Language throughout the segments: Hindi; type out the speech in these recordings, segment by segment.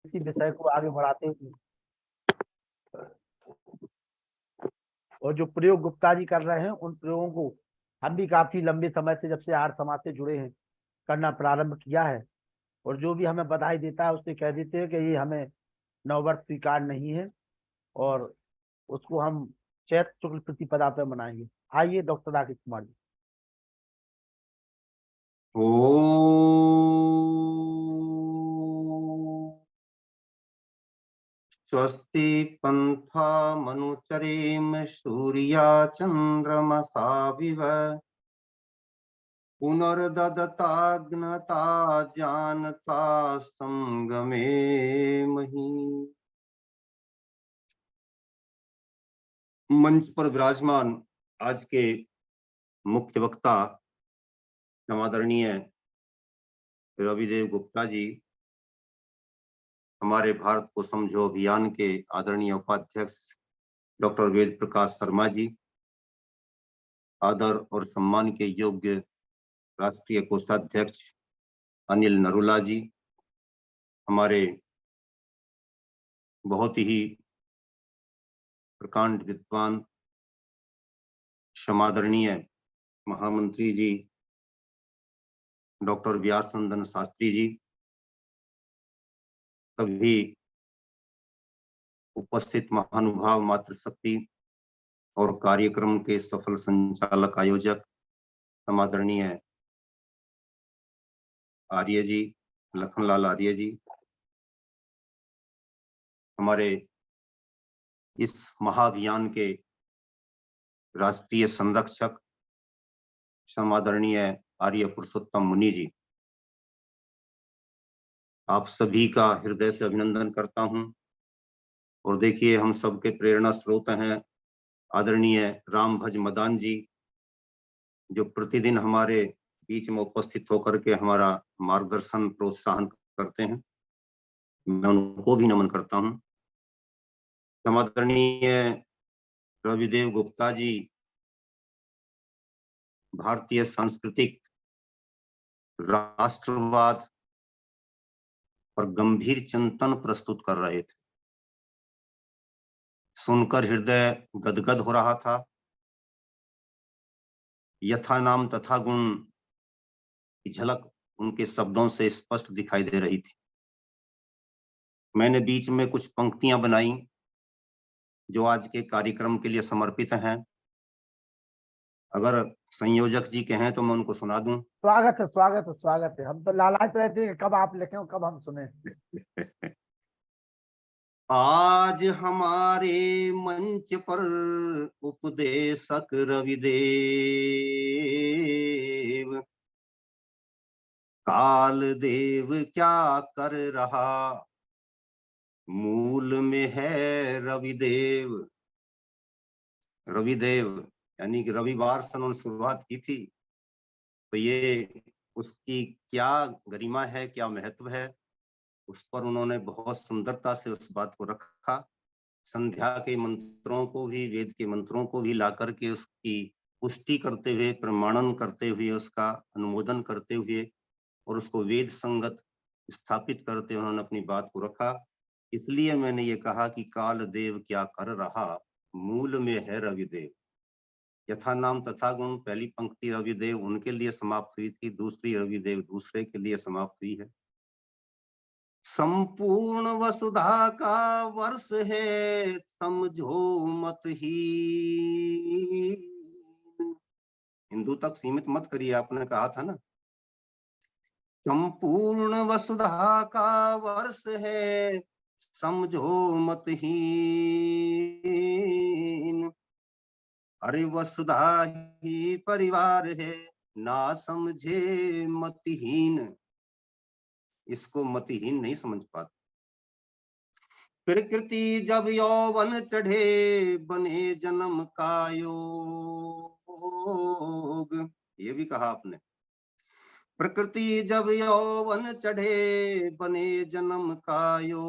इसी विषय को आगे बढ़ाते हुए और जो प्रयोग गुप्ता जी कर रहे हैं उन प्रयोगों को हम भी काफी लंबे समय से, जब से आर्य समाज से जुड़े हैं, करना प्रारंभ किया है। और जो भी हमें बधाई देता है उससे कह देते हैं कि ये हमें नववर्ष स्वीकार नहीं है और उसको हम चैत्र शुक्ल प्रतिपदा पर मनाएंगे। आइए डॉक्टर राकेश कुमार जी। ओ स्वस्ति पंथा मनुचरेम सूर्या चंद्रमसाविव पुनर्ददताग्नता जानता संगमे मही। मंच पर विराजमान आज के मुख्य वक्ता आदरणीय रविदेव गुप्ता जी, हमारे भारत को समझो अभियान के आदरणीय उपाध्यक्ष डॉक्टर वेद प्रकाश शर्मा जी, आदर और सम्मान के योग्य राष्ट्रीय कोषाध्यक्ष अनिल नरूला जी, हमारे बहुत ही प्रकांड विद्वान समादरणीय महामंत्री जी डॉक्टर व्यासनंदन शास्त्री जी, सभी उपस्थित महानुभाव, मातृशक्ति और कार्यक्रम के सफल संचालक आयोजक समादरणीय आर्य जी, लखनलाल आर्य जी, हमारे इस महाअभियान के राष्ट्रीय संरक्षक समादरणीय आर्य पुरुषोत्तम मुनि जी, आप सभी का हृदय से अभिनंदन करता हूं। और देखिए, हम सबके प्रेरणा स्रोत हैं आदरणीय राम भज मदान जी, जो प्रतिदिन हमारे बीच में उपस्थित होकर के हमारा मार्गदर्शन प्रोत्साहन करते हैं। मैं उनको भी नमन करता हूं। समादरणीय रविदेव गुप्ता जी भारतीय सांस्कृतिक, राष्ट्रवाद और गंभीर चिंतन प्रस्तुत कर रहे थे। सुनकर हृदय गदगद हो रहा था। यथा नाम तथा गुण की झलक उनके शब्दों से स्पष्ट दिखाई दे रही थी। मैंने बीच में कुछ पंक्तियां बनाई जो आज के कार्यक्रम के लिए समर्पित हैं। अगर संयोजक जी कहें तो मैं उनको सुना दूं। स्वागत है, स्वागत है, स्वागत है। हम तो लालायित रहते हैं कब आप लिखें कब हम सुने। आज हमारे मंच पर उपदेशक रविदेव, काल देव क्या कर रहा, मूल में है रविदेव। रविदेव यानी कि रविवार से उन्होंने शुरुआत की थी, तो ये उसकी क्या गरिमा है, क्या महत्व है, उस पर उन्होंने बहुत सुंदरता से उस बात को रखा। संध्या के मंत्रों को भी, वेद के मंत्रों को भी ला करके उसकी पुष्टि करते हुए, प्रमाणन करते हुए, उसका अनुमोदन करते हुए और उसको वेद संगत स्थापित करते उन्होंने अपनी बात को रखा। इसलिए मैंने ये कहा कि काल देव क्या कर रहा, मूल में है रविदेव। यथा नाम तथा गुण, पहली पंक्ति रविदेव उनके लिए समाप्त हुई थी, दूसरी रविदेव दूसरे के लिए समाप्त हुई है। संपूर्ण वसुधा का वर्ष है, समझो मत ही, हिंदू तक सीमित मत करिए, आपने कहा था ना। संपूर्ण वसुधा का वर्ष है, समझो मत हीन, अरे वसुधा ही परिवार है, ना समझे मतिहीन। इसको मतिहीन नहीं समझ पाते। प्रकृति जब यौवन चढ़े, बने जन्म का योग, ये भी कहा आपने। प्रकृति जब यौवन चढ़े, बने जन्म का योग,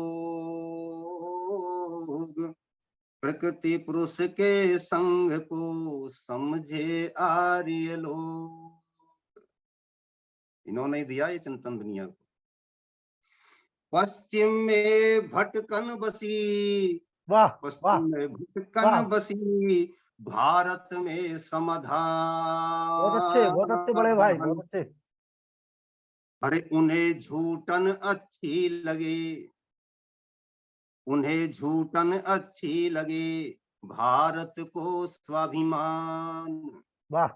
प्रकृति पुरुष के संग को समझे आर्य लोग। इन्होंने दिया ये चिंतन दुनिया को। पश्चिम में भटकन बसी, वाह वाह पश्चिम में वाह, भटकन बसी, भारत में बहुत अच्छे बड़े भाई, बहुत समाधान। अच्छे। अरे उन्हें झूठन अच्छी लगे, उन्हें झूठन अच्छी लगे, भारत को स्वाभिमान। वाह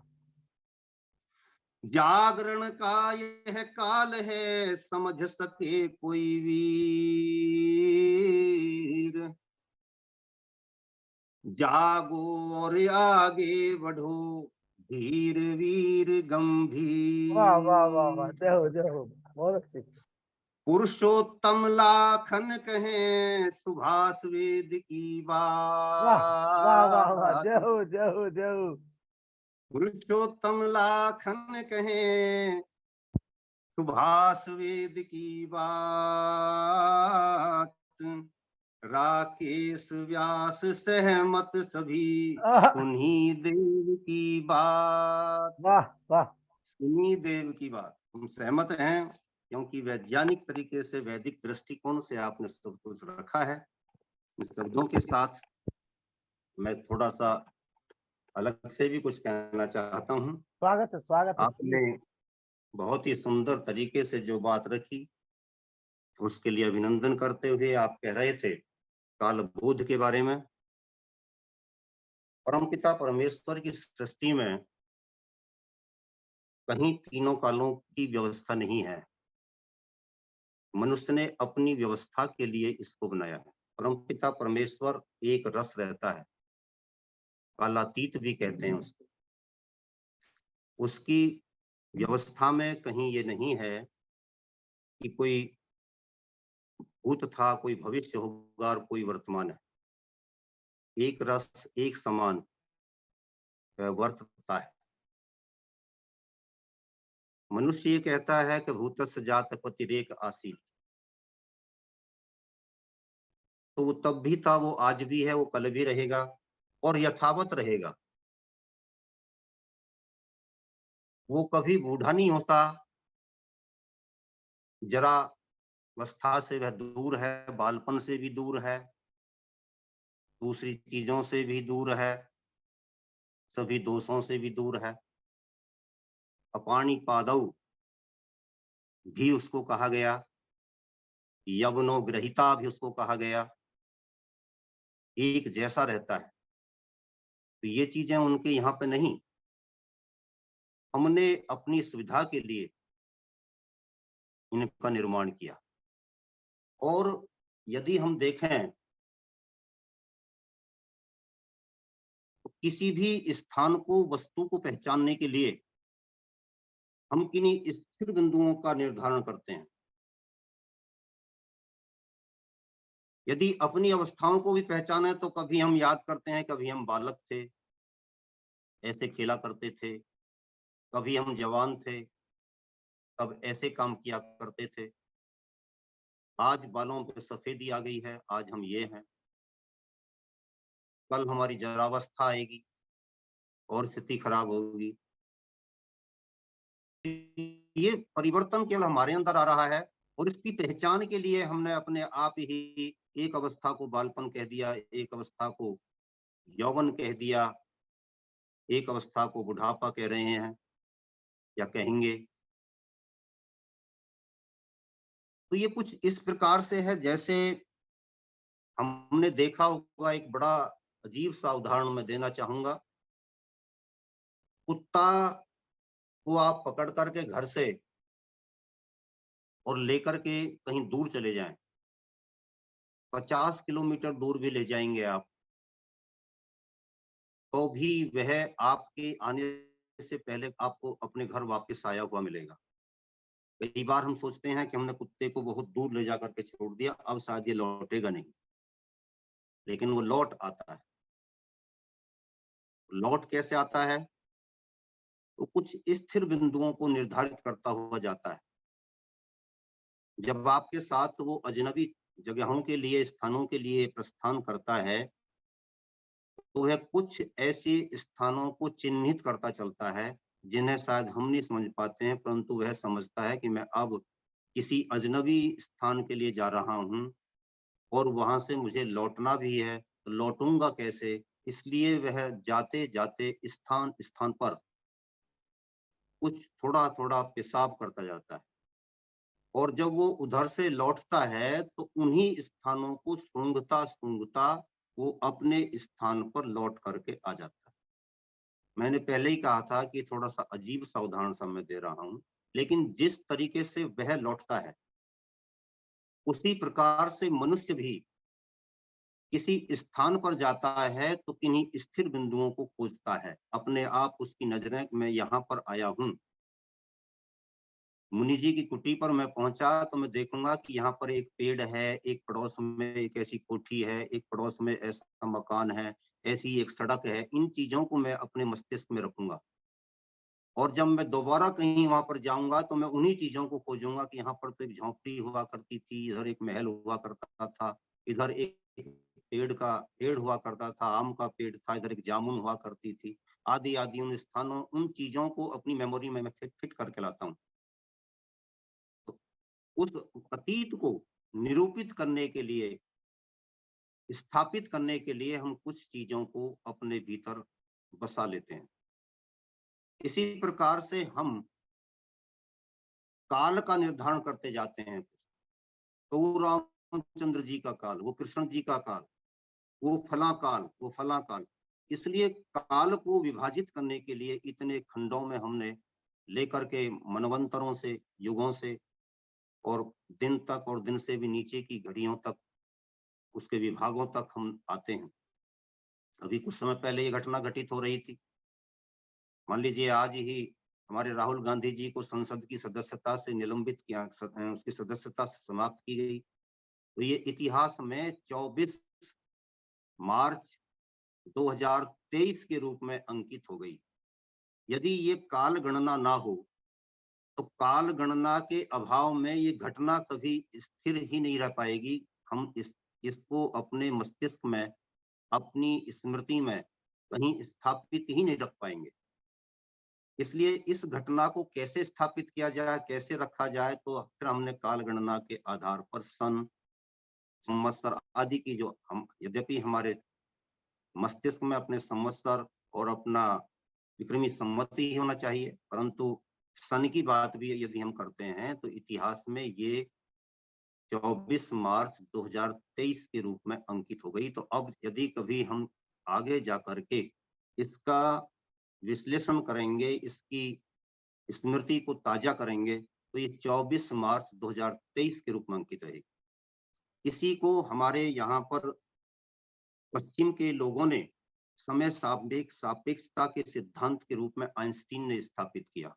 जागरण का यह काल है, समझ सके कोई वीर, जागो और आगे बढ़ो, धीर वीर वाह वाह वाह वाह, गंभीर। जय हो, बहुत अच्छे। पुरुषोत्तम लाखन कहें, सुभाष वेद की वाह वाह वाह वाह, बात। जय हो जय हो। पुरुषोत्तम लाखन कहें, सुभाष वेद की बात। राकेश व्यास सहमत सभी, आह, सुनी देव की बात। वाह वाह सुनी देव की बात, हम सहमत हैं, क्योंकि वैज्ञानिक तरीके से वैदिक दृष्टिकोण से आपने सब कुछ रखा है। इन शब्दों के साथ मैं थोड़ा सा अलग से भी कुछ कहना चाहता हूँ। स्वागत है, आपने चलिए। बहुत ही सुंदर तरीके से जो बात रखी, उसके लिए अभिनंदन करते हुए आप कह रहे थे काल बोध के बारे में। परमपिता परमेश्वर की सृष्टि में कहीं तीनों कालों की व्यवस्था नहीं है, मनुष्य ने अपनी व्यवस्था के लिए इसको बनाया है। परमपिता परमेश्वर एक रस रहता है, कालातीत भी कहते हैं उसको। उसकी व्यवस्था में कहीं ये नहीं है कि कोई भूत था, कोई भविष्य होगा और कोई वर्तमान है। एक रस एक समान वर्तता है। मनुष्य ये कहता है कि भूतस्य जात पतिरेक आसी, तो वो तब भी था, वो आज भी है, वो कल भी रहेगा और यथावत रहेगा। वो कभी बूढ़ा नहीं होता, जरा अवस्था से वह दूर है, बालपन से भी दूर है, दूसरी चीजों से भी दूर है, सभी दोषों से भी दूर है। अपानी पादौ भी उसको कहा गया, यवनो ग्रहिता भी उसको कहा गया, एक जैसा रहता है। तो ये चीजें उनके यहाँ पे नहीं। हमने अपनी सुविधा के लिए इनका निर्माण किया। और यदि हम देखें तो किसी भी स्थान को, वस्तु को पहचानने के लिए हम किन्हीं स्थिर बिंदुओं का निर्धारण करते हैं। यदि अपनी अवस्थाओं को भी पहचाने तो कभी हम याद करते हैं, कभी हम बालक थे, ऐसे खेला करते थे, कभी हम जवान थे, तब ऐसे काम किया करते थे, आज बालों पे सफेदी आ गई है, आज हम ये हैं, कल हमारी जरावस्था आएगी और स्थिति खराब होगी। ये परिवर्तन केवल हमारे अंदर आ रहा है और इसकी पहचान के लिए हमने अपने आप ही एक अवस्था को बालपन कह दिया, एक अवस्था को यौवन कह दिया, एक अवस्था को बुढ़ापा कह रहे हैं या कहेंगे। तो ये कुछ इस प्रकार से है जैसे हमने देखा होगा। एक बड़ा अजीब सा उदाहरण मैं देना चाहूंगा। कुत्ता को आप पकड़ करके घर से और लेकर के कहीं दूर चले जाएं, 50 किलोमीटर दूर भी ले जाएंगे आप, तो भी वह आपके आने से पहले आपको अपने घर वापस आया हुआ मिलेगा। कई बार हम सोचते हैं कि हमने कुत्ते को बहुत दूर ले जाकर के छोड़ दिया, अब शायद ये लौटेगा नहीं, लेकिन वो लौट आता है। लौट कैसे आता है? तो कुछ स्थिर बिंदुओं को निर्धारित करता हुआ जाता है। जब आपके साथ वो अजनबी जगहों के लिए, स्थानों के लिए प्रस्थान करता है, तो वह कुछ ऐसे स्थानों को चिन्हित करता चलता है जिन्हें शायद हम नहीं समझ पाते हैं, परंतु वह समझता है कि मैं अब किसी अजनबी स्थान के लिए जा रहा हूँ और वहां से मुझे लौटना भी है, तो लौटूंगा कैसे? इसलिए वह जाते जाते स्थान स्थान पर कुछ थोड़ा थोड़ा पेशाब करता जाता है, और जब वो उधर से लौटता है तो उन्हीं स्थानों को सूंघता सूंघता वो अपने स्थान पर लौट करके आ जाता है। मैंने पहले ही कहा था कि थोड़ा सा अजीब सा उदाहरण सा मैं दे रहा हूँ, लेकिन जिस तरीके से वह लौटता है उसी प्रकार से मनुष्य भी किसी स्थान पर जाता है तो किन्हीं स्थिर बिंदुओं को खोजता है। अपने आप उसकी नजरें, मैं यहाँ पर आया हूँ, मुनि जी की कुटी पर मैं पहुंचा तो मैं देखूंगा कि यहाँ पर एक पेड़ है, एक पड़ोस में एक ऐसी कोठी है, एक पड़ोस में ऐसा मकान है, ऐसी एक सड़क है। इन चीजों को मैं अपने मस्तिष्क में रखूंगा, और जब मैं दोबारा कहीं वहां पर जाऊंगा तो मैं उन्हीं चीजों को खोजूंगा कि यहाँ पर तो एक झोंपड़ी हुआ करती थी, इधर एक महल हुआ करता था, इधर एक पेड़ हुआ करता था, आम का पेड़ था, इधर एक जामुन हुआ करती थी, आदि आदि। उन स्थानों, उन चीजों को अपनी मेमोरी में मैं फिट करके लाता हूँ। तो उस अतीत को निरूपित करने के लिए, स्थापित करने के लिए हम कुछ चीजों को अपने भीतर बसा लेते हैं। इसी प्रकार से हम काल का निर्धारण करते जाते हैं। तो वो रामचंद्र जी का काल, वो कृष्ण जी का काल, वो फला काल, वो फला काल। इसलिए काल को विभाजित करने के लिए इतने खंडों में हमने लेकर के मनवंतरों से, युगों से, और दिन तक, और दिन से भी नीचे की घड़ियों तक, उसके विभागों तक हम आते हैं। अभी कुछ समय पहले ये घटना घटित हो रही थी। मान लीजिए आज ही हमारे राहुल गांधी जी को संसद की सदस्यता से निलंबित किया, उसकी सदस्यता समाप्त की गई। तो ये इतिहास में 24 मार्च 2023 के रूप में अंकित हो गई। यदि ये काल गणना ना हो तो काल गणना के अभाव में ये घटना कभी स्थिर ही नहीं रह पाएगी। हम इसको अपने मस्तिष्क में, अपनी स्मृति में कहीं स्थापित ही नहीं रख पाएंगे। इसलिए इस घटना को कैसे स्थापित किया जाए, कैसे रखा जाए, तो फिर हमने काल गणना के आधार पर सन, संवत्सर आदि की, जो हम, यद्यपि हमारे मस्तिष्क में अपने संवत्सर और अपना विक्रमी संवत्ति ही होना चाहिए, परंतु सन की बात भी यदि हम करते हैं तो इतिहास में ये 24 मार्च 2023 के रूप में अंकित हो गई। तो अब यदि कभी हम आगे जा करके इसका विश्लेषण करेंगे, इसकी स्मृति को ताजा करेंगे, तो ये 24 मार्च 2023 के रूप में अंकित रहेगी। इसी को हमारे यहाँ पर पश्चिम के लोगों ने समय सापेक्षता के सिद्धांत के रूप में आइंस्टीन ने स्थापित किया।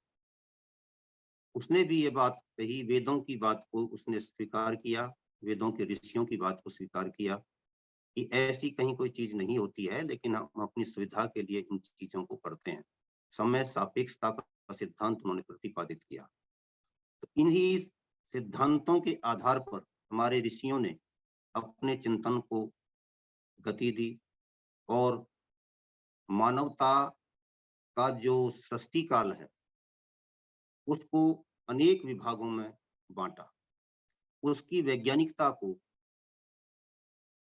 उसने भी ये बात कही, वेदों की बात को उसने स्वीकार किया, वेदों के ऋषियों की बात को स्वीकार किया कि ऐसी कहीं कोई चीज नहीं होती है, लेकिन हम अपनी सुविधा के लिए इन चीजों को करते हैं। समय सापेक्षता का सिद्धांत उन्होंने प्रतिपादित किया। तो इन्हीं सिद्धांतों के आधार पर हमारे ऋषियों ने अपने चिंतन को गति दी, और मानवता का जो सृष्टि काल है उसको अनेक विभागों में बांटा। उसकी वैज्ञानिकता को,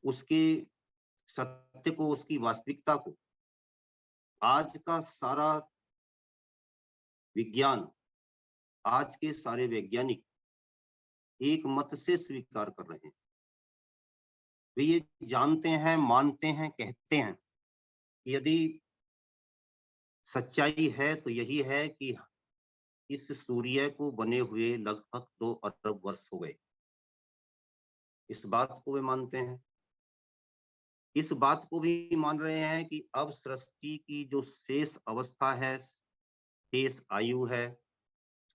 उसके सत्य को, उसकी वास्तविकता को आज का सारा विज्ञान, आज के सारे वैज्ञानिक एक मत से स्वीकार कर रहे हैं। वे ये जानते हैं, मानते हैं, कहते हैं कि यदि सच्चाई है तो यही है कि इस सूर्य को बने हुए लगभग 2 अरब वर्ष हो गए। इस बात को वे मानते हैं। इस बात को भी मान रहे हैं कि अब सृष्टि की जो शेष अवस्था है, शेष आयु है,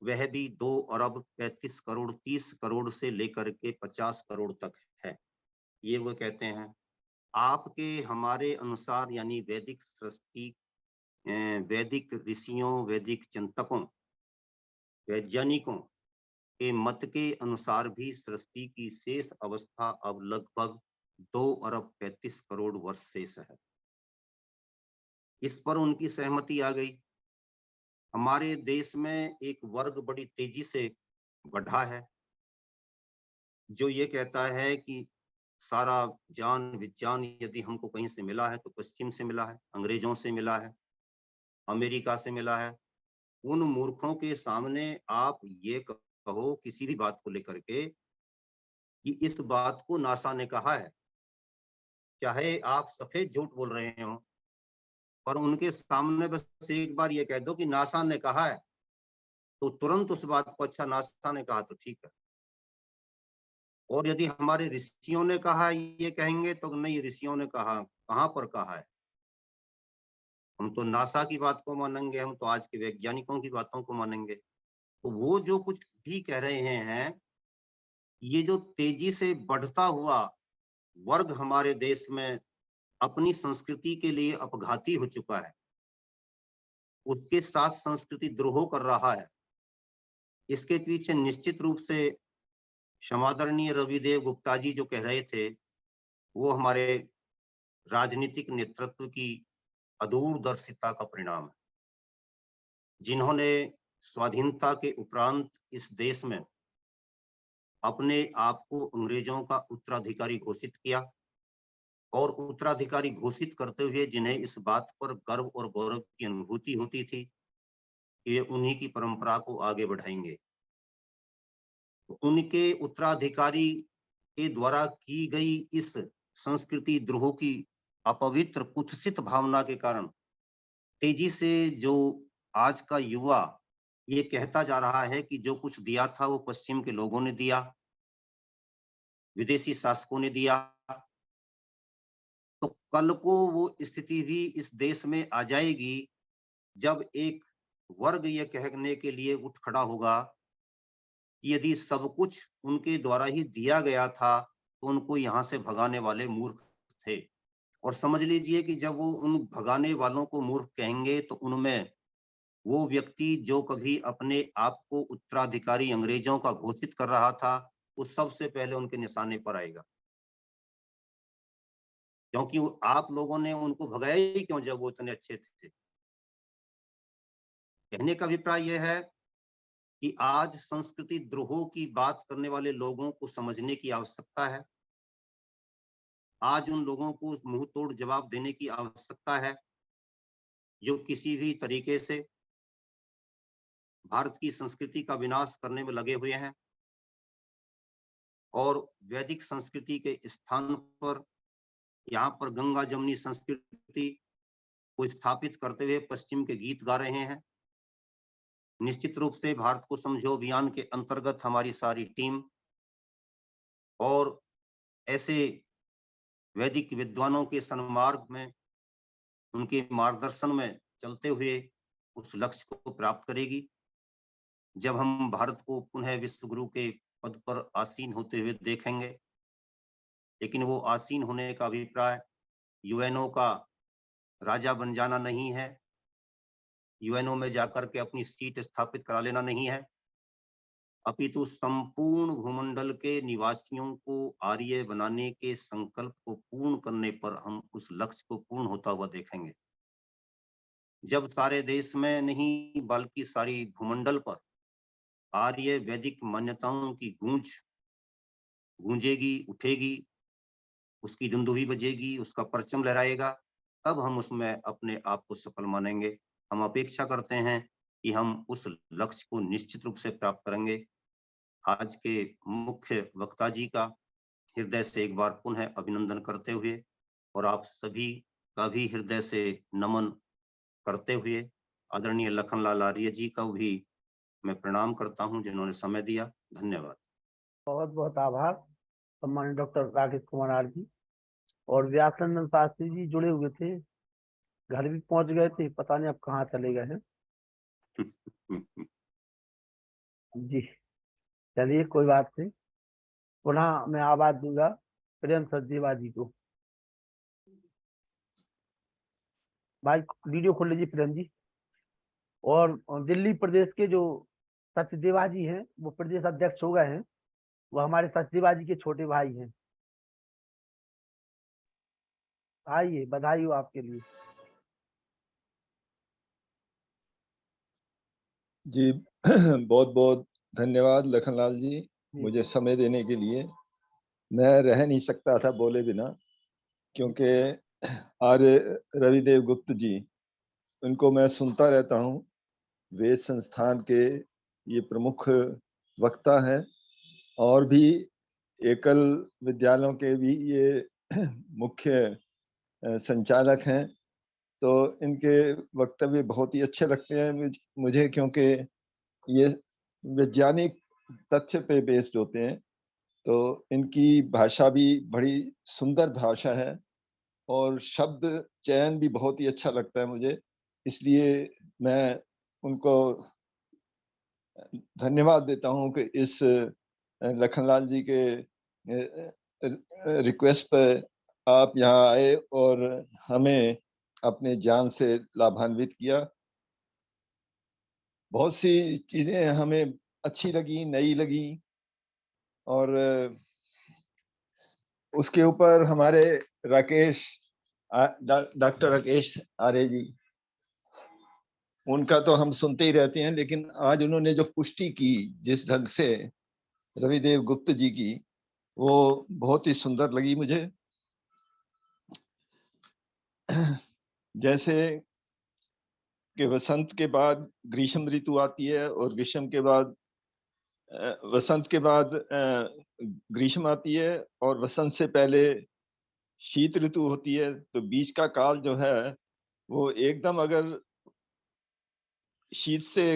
वह भी 2 अरब 35 करोड़ 30 करोड़ से लेकर के 50 करोड़ तक है। ये वो कहते हैं। आपके, हमारे अनुसार, यानी वैदिक सृष्टि, वैदिक ऋषियों, वैदिक चिंतकों, वैज्ञानिकों के मत के अनुसार भी सृष्टि की शेष अवस्था अब लगभग 2 अरब 35 करोड़ वर्ष शेष है। इस पर उनकी सहमति आ गई। हमारे देश में एक वर्ग बड़ी तेजी से बढ़ा है, जो ये कहता है कि सारा ज्ञान विज्ञान यदि हमको कहीं से मिला है तो पश्चिम से मिला है, अंग्रेजों से मिला है, अमेरिका से मिला है। उन मूर्खों के सामने आप ये कहो किसी भी बात को लेकर के कि इस बात को नासा ने कहा है, चाहे आप सफेद झूठ बोल रहे हो, पर उनके सामने बस एक बार ये कह दो कि नासा ने कहा है, तो तुरंत उस बात को अच्छा नासा ने कहा तो ठीक है। और यदि हमारे ऋषियों ने कहा ये कहेंगे तो नहीं, ऋषियों ने कहा, कहाँ पर कहा है? हम तो नासा की बात को मानेंगे, हम तो आज के वैज्ञानिकों की बातों को मानेंगे। तो वो जो कुछ भी कह रहे हैं, ये जो तेजी से बढ़ता हुआ वर्ग हमारे देश में अपनी संस्कृति के लिए अपघाती हो चुका है, उसके साथ संस्कृति द्रोह कर रहा है। इसके पीछे निश्चित रूप से क्षमादरणीय रविदेव गुप्ता जी जो कह रहे थे, वो हमारे राजनीतिक नेतृत्व की अदूरदर्शिता का परिणाम है, जिन्होंने स्वाधीनता के उपरांत इस देश में अपने आप को अंग्रेजों का उत्तराधिकारी घोषित किया और उत्तराधिकारी घोषित करते हुए जिन्हें इस बात पर गर्व और गौरव की अनुभूति होती थी कि ये उन्हीं की परंपरा को आगे बढ़ाएंगे। तो उनके उत्तराधिकारी के द्वारा की गई इस संस्कृति द्रोह की अपवित्र कुत्सित भावना के कारण तेजी से जो आज का युवा ये कहता जा रहा है कि जो कुछ दिया था वो पश्चिम के लोगों ने दिया, विदेशी शासकों ने दिया, तो कल को वो स्थिति भी इस देश में आ जाएगी जब एक वर्ग ये कहने के लिए उठ खड़ा होगा कि यदि सब कुछ उनके द्वारा ही दिया गया था तो उनको यहाँ से भगाने वाले मूर्ख थे। और समझ लीजिए कि जब वो उन भगाने वालों को मूर्ख कहेंगे तो उनमें वो व्यक्ति जो कभी अपने आप को उत्तराधिकारी अंग्रेजों का घोषित कर रहा था, वो सबसे पहले उनके निशाने पर आएगा। क्योंकि आप लोगों ने उनको भगाया ही क्यों जब वो इतने अच्छे थे। कहने का अभिप्राय यह है कि आज संस्कृति द्रोह की बात करने वाले लोगों को समझने की आवश्यकता है। आज उन लोगों को मुंह तोड़ जवाब देने की आवश्यकता है जो किसी भी तरीके से भारत की संस्कृति का विनाश करने में लगे हुए हैं और वैदिक संस्कृति के स्थान पर यहाँ पर गंगा जमुनी संस्कृति को स्थापित करते हुए पश्चिम के गीत गा रहे हैं। निश्चित रूप से भारत को समझो अभियान के अंतर्गत हमारी सारी टीम और ऐसे वैदिक विद्वानों के सन्मार्ग में उनके मार्गदर्शन में चलते हुए उस लक्ष्य को प्राप्त करेगी। जब हम भारत को पुनः विश्व गुरु के पद पर आसीन होते हुए देखेंगे, लेकिन वो आसीन होने का अभिप्राय यूएनओ का राजा बन जाना नहीं है, यूएनओ में जाकर के अपनी सीट स्थापित करा लेना नहीं है, अपितु संपूर्ण भूमंडल के निवासियों को आर्य बनाने के संकल्प को पूर्ण करने पर हम उस लक्ष्य को पूर्ण होता हुआ देखेंगे। जब सारे देश में नहीं बल्कि सारी भूमंडल पर आर्य वैदिक मान्यताओं की गूंज गूंजेगी, उठेगी, उसकी दुंदुभी बजेगी, उसका परचम लहराएगा, तब हम उसमें अपने आप को सफल मानेंगे। हम अपेक्षा करते हैं कि हम उस लक्ष्य को निश्चित रूप से प्राप्त करेंगे। आज के मुख्य वक्ता जी का हृदय से एक बार पुनः अभिनंदन करते हुए और आप सभी का भी हृदय से नमन करते हुए आदरणीय लखनलाल आर्य जी का भी मैं प्रणाम करता हूं जिन्होंने समय दिया। धन्यवाद। बहुत बहुत आभार सम्मानित doctor Rakesh Kumar R G. और व्यासनंदन शास्त्री जी जुड़े हुए थे, घर भी पहुंच गए थे, पता नहीं अब कहाँ चले गए हैं। जी चलिए, कोई बात नहीं, पुनः मैं आवाज दूंगा प्रेम सचदेवा जी को। भाई वीडियो खोल लीजिए प्रेम जी। और दिल्ली प्रदेश के जो सचदेवा जी हैं वो प्रदेश अध्यक्ष हो गए हैं, वो हमारे सचदेवा जी के छोटे भाई हैं। आइए, बधाई हो आपके लिए। जी बहुत बहुत धन्यवाद लखनलाल जी। मुझे समय देने के लिए। मैं रह नहीं सकता था बोले बिना, क्योंकि आर्य रविदेव गुप्त जी, उनको मैं सुनता रहता हूँ। वेद संस्थान के ये प्रमुख वक्ता हैं और भी एकल विद्यालयों के भी ये मुख्य संचालक हैं। तो इनके वक्तव्य बहुत ही अच्छे लगते हैं मुझे, क्योंकि ये वैज्ञानिक तथ्य पे बेस्ड होते हैं। तो इनकी भाषा भी बड़ी सुंदर भाषा है और शब्द चयन भी बहुत ही अच्छा लगता है मुझे। इसलिए मैं उनको धन्यवाद देता हूँ कि इस लखनलाल जी के रिक्वेस्ट पर आप यहाँ आए और हमें अपने ज्ञान से लाभान्वित किया। बहुत सी चीजें हमें अच्छी लगी, नई लगी, और उसके ऊपर हमारे डॉक्टर राकेश आर्य जी, उनका तो हम सुनते ही रहते हैं, लेकिन आज उन्होंने जो पुष्टि की जिस ढंग से रविदेव गुप्त जी की, वो बहुत ही सुंदर लगी मुझे। जैसे कि वसंत के बाद ग्रीष्म ऋतु आती है और ग्रीष्म के बाद वसंत के बाद ग्रीष्म आती है और वसंत से पहले शीत ऋतु होती है। तो बीच का काल जो है वो एकदम, अगर शीत से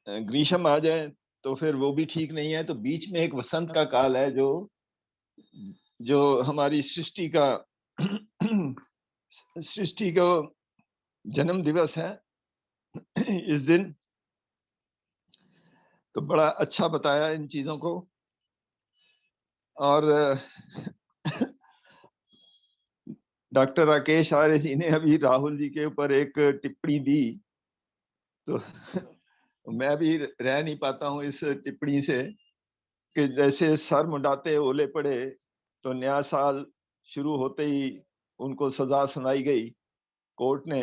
ग्रीष्म आ जाए तो फिर वो भी ठीक नहीं है। तो बीच में एक वसंत का काल है जो हमारी सृष्टि का जन्म दिवस है इस दिन। तो बड़ा अच्छा बताया इन चीजों को। और डॉक्टर राकेश आर्य जी ने अभी राहुल जी के ऊपर एक टिप्पणी दी, तो मैं भी रह नहीं पाता हूँ इस टिप्पणी से, कि जैसे सर मुंडाते ओले पड़े, तो नया साल शुरू होते ही उनको सजा सुनाई गई कोर्ट ने।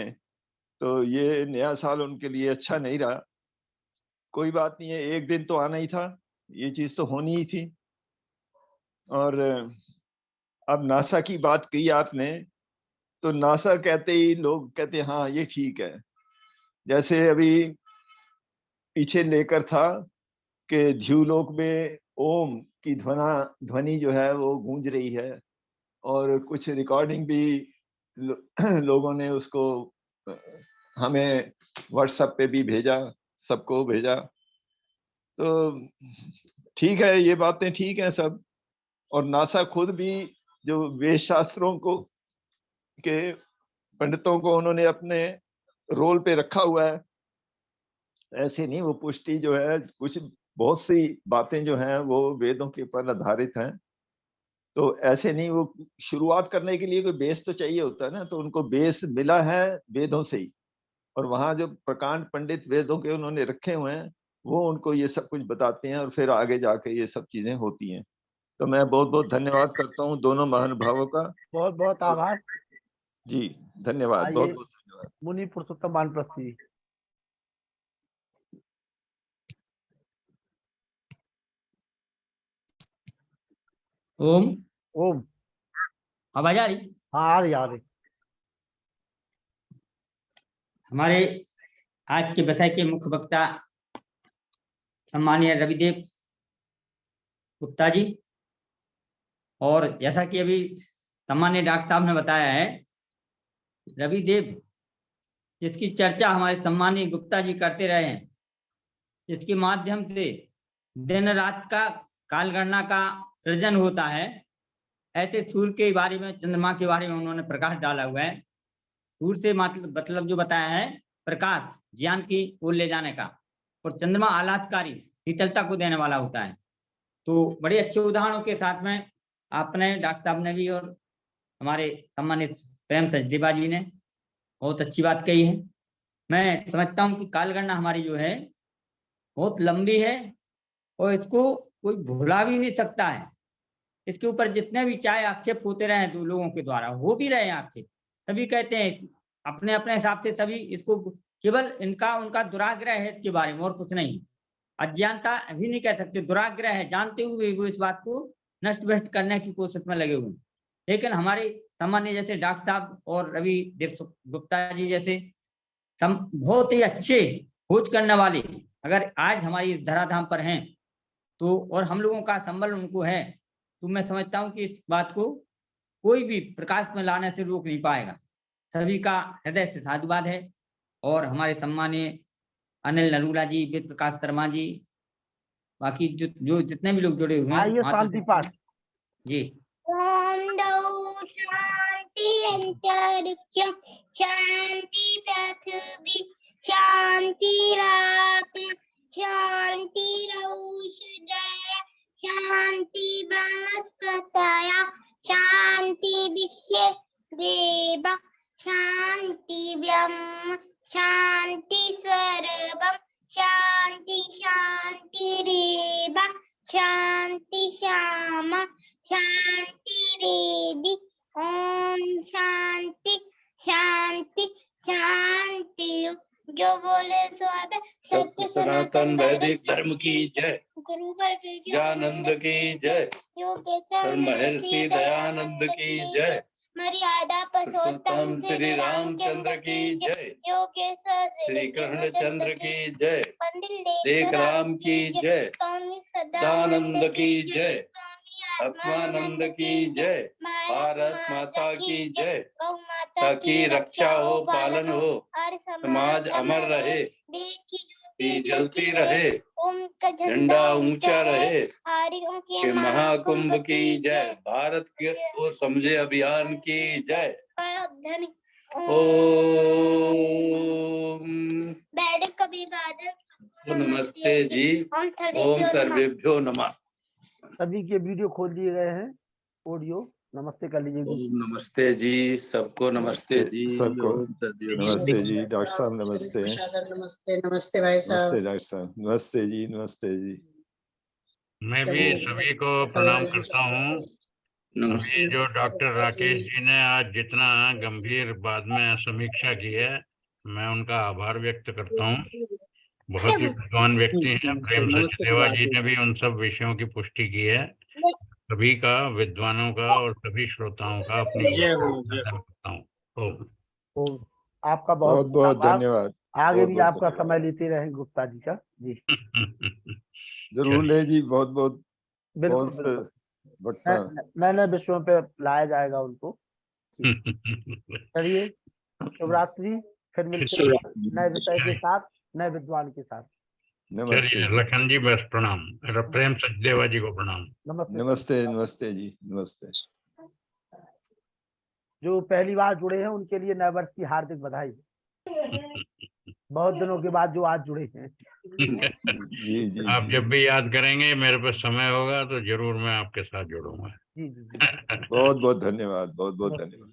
तो ये नया साल उनके लिए अच्छा नहीं रहा। कोई बात नहीं है, एक दिन तो आना ही था, ये चीज तो होनी ही थी। और अब नासा की बात की आपने, तो नासा कहते ही लोग कहते हाँ ये ठीक है। जैसे अभी पीछे लेकर था कि ध्युलोक में ओम की ध्वनि जो है वो गूंज रही है, और कुछ रिकॉर्डिंग भी लोगों ने उसको हमें व्हाट्सएप पे भी भेजा, सबको भेजा। तो ठीक है, ये बातें ठीक है सब। और नासा खुद भी जो वेद शास्त्रों को के पंडितों को उन्होंने अपने रोल पे रखा हुआ है। ऐसे नहीं, वो पुष्टि जो है, कुछ बहुत सी बातें जो हैं वो वेदों के ऊपर आधारित हैं। तो ऐसे नहीं, वो शुरुआत करने के लिए कोई बेस तो चाहिए होता है ना, तो उनको बेस मिला है वेदों से ही। और वहां जो प्रकांड पंडित वेदों के उन्होंने रखे हुए हैं, वो उनको ये सब कुछ बताते हैं और फिर आगे जाके ये सब चीजें होती हैं। तो मैं बहुत बहुत धन्यवाद करता हूँ दोनों महानुभावों का। बहुत बहुत आभार। जी धन्यवाद, बहुत आइए बहुत धन्यवाद। मुनि पुरुषोत्तम वानप्रस्थ जी। ओम। ओम। आवाज आ रही? हाँ आ रही आ रही। हमारे आज के विषय के मुख्य वक्ता सम्मानीय रविदेव गुप्ता जी, और जैसा कि अभी सम्मानीय डॉक्टर साहब ने बताया है, रविदेव जिसकी चर्चा हमारे सम्मानीय गुप्ता जी करते रहे हैं, इसके माध्यम से दिन रात का कालगणना का सृजन होता है। ऐसे सूर्य के बारे में, चंद्रमा के बारे में उन्होंने प्रकाश डाला हुआ है। सूर्य से मतलब जो बताया है प्रकाश, ज्ञान की ओर ले जाने का, और चंद्रमा आह्लादकारी, शीतलता को देने वाला होता है। तो बड़े अच्छे उदाहरणों के साथ में आपने, डॉक्टर साहब ने भी और हमारे सम्मानित प्रेम सचदेवा जी ने बहुत अच्छी बात कही है। मैं समझता हूँ कि कालगणना हमारी जो है बहुत लंबी है और इसको कोई भुला भी नहीं सकता है। इसके ऊपर जितने भी चाहे आक्षेप होते रहे तो लोगों के द्वारा हो भी रहे हैं आक्षेप, सभी कहते हैं अपने अपने हिसाब से, सभी इसको केवल इनका उनका दुराग्रह है इसके बारे में और कुछ नहीं। अज्ञानता भी नहीं कह सकते, दुराग्रह है, जानते हुए वो इस बात को नष्ट भ्रष्ट करने की कोशिश में लगे हुए हैं। लेकिन हमारे सामान्य जैसे डॉक्टर साहब और रवि देव गुप्ता जी जैसे बहुत ही अच्छे खोज करने वाले अगर आज हमारी इस धराधाम पर हैं तो, और हम लोगों का संबल उनको है, तो मैं समझता हूं कि इस बात को कोई भी प्रकाश में लाने से रोक नहीं पाएगा। सभी का हृदय से साधुवाद है। और हमारे सम्मानीय अनिल नरूला जी, वेद प्रकाश शर्मा जी, बाकी जो जितने भी लोग जुड़े हुए हैं, आइए शांति पाठ जी। ओम दौ शांति अंतरिक्षं शांति पृथ्वी शांतिराप शांतिरौषधय शांति वनस्पतय शांति विश्वे देव शांति ब्रह्म शांति सर्वं शांति शांतिरेव शांति श्यामा शांति रेदि ओम शांति शांति शांति। जो बोले सो अब सत्य सनातन वैदिक धर्म की जय। गुरु जानंद की जय। योगेश्वर महर्षि दयानंद की जय। मर्यादा पुरुषोत्तम श्री रामचंद्र की जय। योगेश्वर श्री कृष्णचंद्र की जय। पंडित देख राम की जय। स्वामी सदानंद की जय। आत्मानंद की जय। भारत माता की जय। गौ माता ताकि रक्षा हो, पालन हो, और समाज अमर रहे, देश की दी जलती रहे, ओम का झंडा ऊंचा रहे, आर्यों के महाकुंभ की जय। भारत के वो समझे अभियान की जय। धन ओम बैठ कभी बादल नमस्ते जी। ओम सर्वेभ्यो नमः। सभी के वीडियो खोल दिए गए हैं, ऑडियो नमस्ते कर लीजिए। ओम नमस्ते जी, सबको नमस्ते जी। सबको ओम सर्वेभ्यो नमस्ते जी। डॉक्टर साहब नमस्ते। नमस्ते नमस्ते भाई साहब। नमस्ते डॉक्टर साहब। नमस्ते जी। नमस्ते जी। मैं भी सभी को प्रणाम करता हूँ। अभी जो डॉक्टर राकेश जी ने आज जितना गंभीर बाद में समीक्षा की है, मैं उनका आभार व्यक्त करता हूँ। बहुत ही विद्वान व्यक्ति हैं। प्रेम सचदेवा जी ने भी उन सब विषयों की पुष्टि की है। सभी का, विद्वानों का और सभी श्रोताओं का अपनी अभिनंदन करता हूँ। तो आपका बहुत बहुत धन्यवाद। आगे बहुत भी बहुत आपका धन्यवाद। समय लेते रहें गुप्ता जी का जी। जरूर ले जी। बहुत बहुत बिल्कुल बहुत बिल्कुल वक्ता। नए नए विषयों पे लाया जाएगा उनको। चलिए, शुभरात्रि। फिर मिलते हैं नए विषय के साथ, नए विद्वान के साथ। नमस्ते चलिए, जी। लखन जी बस प्रणाम। प्रेम सचदेवा जी को प्रणाम। नमस्ते। नमस्ते नमस्ते जी। नमस्ते। जो पहली बार जुड़े हैं उनके लिए नए वर्ष की हार्दिक बधाई। बहुत दिनों के बाद जो आज जुड़े हैं। जी जी आप जी। जब भी याद करेंगे, मेरे पास समय होगा तो जरूर मैं आपके साथ जुड़ूंगा। जी जी जी। बहुत बहुत धन्यवाद। बहुत बहुत धन्यवाद।